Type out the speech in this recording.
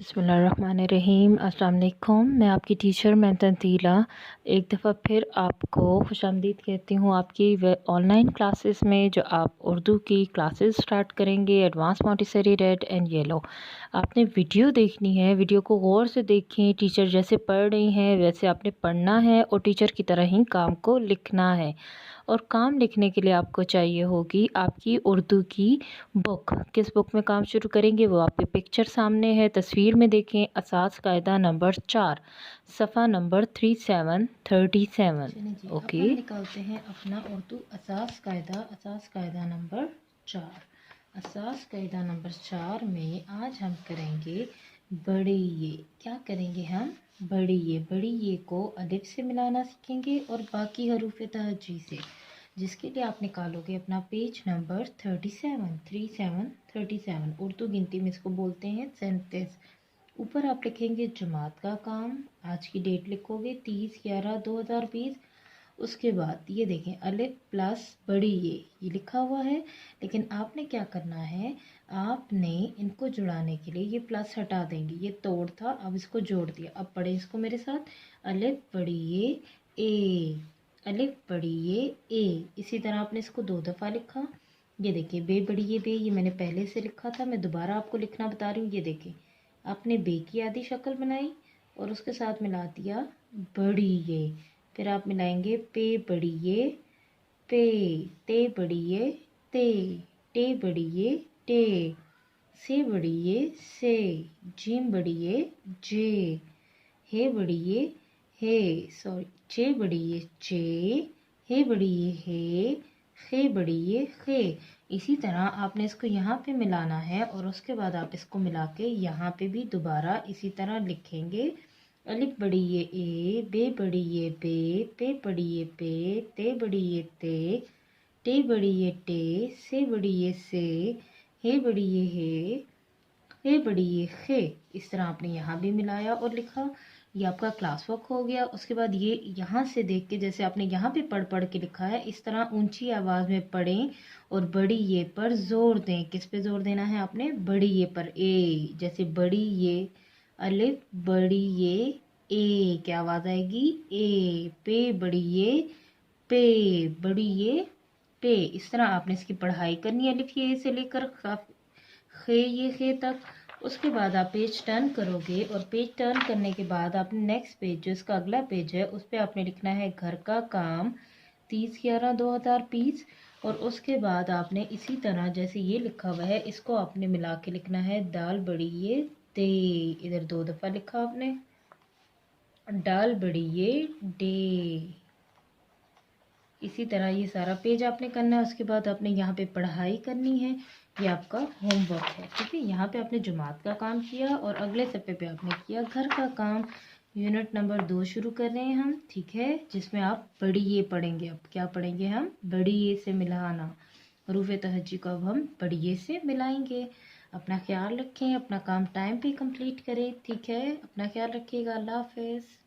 बिस्मिल्लाहिर्रहमानिर्रहीम। अस्सलाम वालेकुम। मैं आपकी टीचर मैं तंजीला एक दफ़ा फिर आपको खुशामदीद कहती हूँ आपकी ऑनलाइन क्लासेस में, जो आप उर्दू की क्लासेस स्टार्ट करेंगे advance Montessori red and yellow. आपने वीडियो देखनी है, वीडियो को गौर से देखें। टीचर जैसे पढ़ रही हैं वैसे आपने पढ़ना है और टीचर की तरह ही काम को लिखना है। और काम लिखने के लिए आपको चाहिए होगी आपकी उर्दू की बुक। किस बुक में काम शुरू करेंगे वो आपके पिक्चर सामने है, तस्वीर में देखें। असास कायदा नंबर 4 सफ़ा नंबर 3737। ओके, हम निकालते हैं अपना उर्दू असास कायदा नंबर 4। असास कायदा नंबर 4 में आज हम करेंगे बड़ी ये। क्या करेंगे हम? बड़ी ये। बड़ी ये को अलिफ से मिलाना सीखेंगे और बाकी हरूफ तहज्जी से, जिसके लिए आप निकालोगे अपना पेज नंबर 37। उर्दू गिनती में इसको बोलते हैं 37। ऊपर आप लिखेंगे जमात का काम, आज की डेट लिखोगे 30/11/2020। उसके बाद ये देखें अलिफ प्लस बड़ी ये लिखा हुआ है, लेकिन आपने क्या करना है, आपने इनको जुड़ाने के लिए ये प्लस हटा देंगे। ये तोड़ था, अब इसको जोड़ दिया। अब पढ़े इसको मेरे साथ, अलिफ बड़ी ये ए, अलिफ बड़ी ये। इसी तरह आपने इसको 2 दफ़ा लिखा। ये देखिए बे बड़ी ये बे, ये मैंने पहले से लिखा था, मैं दोबारा आपको लिखना बता रही हूँ। ये देखें आपने बे की आधी शक्ल बनाई और उसके साथ मिला दिया बड़ी ये। फिर आप मिलाएंगे पे बड़ी ये पे, ते बड़ी ये ते बड़ी ये टे, से बड़ी ये से, जीम बड़ी ये जे, हे बड़ी ये हे, चे बड़ी ये चे, हे बड़ी ये हे बड़ी ये हे। इसी तरह आपने इसको यहाँ पे मिलाना है और उसके बाद आप इसको मिला के यहाँ पे भी दोबारा इसी तरह लिखेंगे। अलिफ बड़ी ये ए, बे बड़ी ये बे, पे बड़ी ये पे, ते बड़ी ये ते बड़ी ये टे, से बड़ी ये से, हे बड़ी ये हे बड़ी ये हे। इस तरह आपने यहाँ भी मिलाया और लिखा। ये आपका क्लास वर्क हो गया। उसके बाद ये यहाँ से देख के, जैसे आपने यहाँ पे पढ़ पढ़ के लिखा है, इस तरह ऊंची आवाज़ में पढ़ें और बड़ी ये पर जोर दें। किस पे जोर देना है आपने? बड़ी ये पर। ए, जैसे बड़ी ये अलिफ बड़ी ये ए, क्या आवाज़ आएगी? ए। पे बड़ी ये पे, बड़ी ये पे। इस तरह आपने इसकी पढ़ाई करनी है अलिफ ये से लेकर खे ये खे तक। उसके बाद आप पेज टर्न करोगे और पेज टर्न करने के बाद आपने नेक्स्ट पेज, जो इसका अगला पेज है, उस पर आपने लिखना है घर का काम 30/11/2020। और उसके बाद आपने इसी तरह जैसे ये लिखा हुआ है, इसको आपने मिला के लिखना है दाल बड़ी ये दे। इधर 2 दफ़ा लिखा आपने, डाल बड़ी ये डे। इसी तरह ये सारा पेज आपने करना है। उसके बाद आपने यहाँ पे पढ़ाई करनी है, ये आपका होमवर्क है। ठीक है, यहाँ पे आपने जमात का काम किया और अगले सफ़े पे आपने किया घर का काम। यूनिट नंबर 2 शुरू कर रहे हैं हम, ठीक है, जिसमें आप बड़ी ये पढ़ेंगे। अब क्या पढ़ेंगे हम? बड़ी ये से मिलाना। हरूफ तहज्जी को अब हम बड़ी ये से मिलाएंगे। अपना ख्याल रखें, अपना काम टाइम पे कंप्लीट करें। ठीक है, अपना ख्याल रखिएगा। अल्लाह हाफिज़।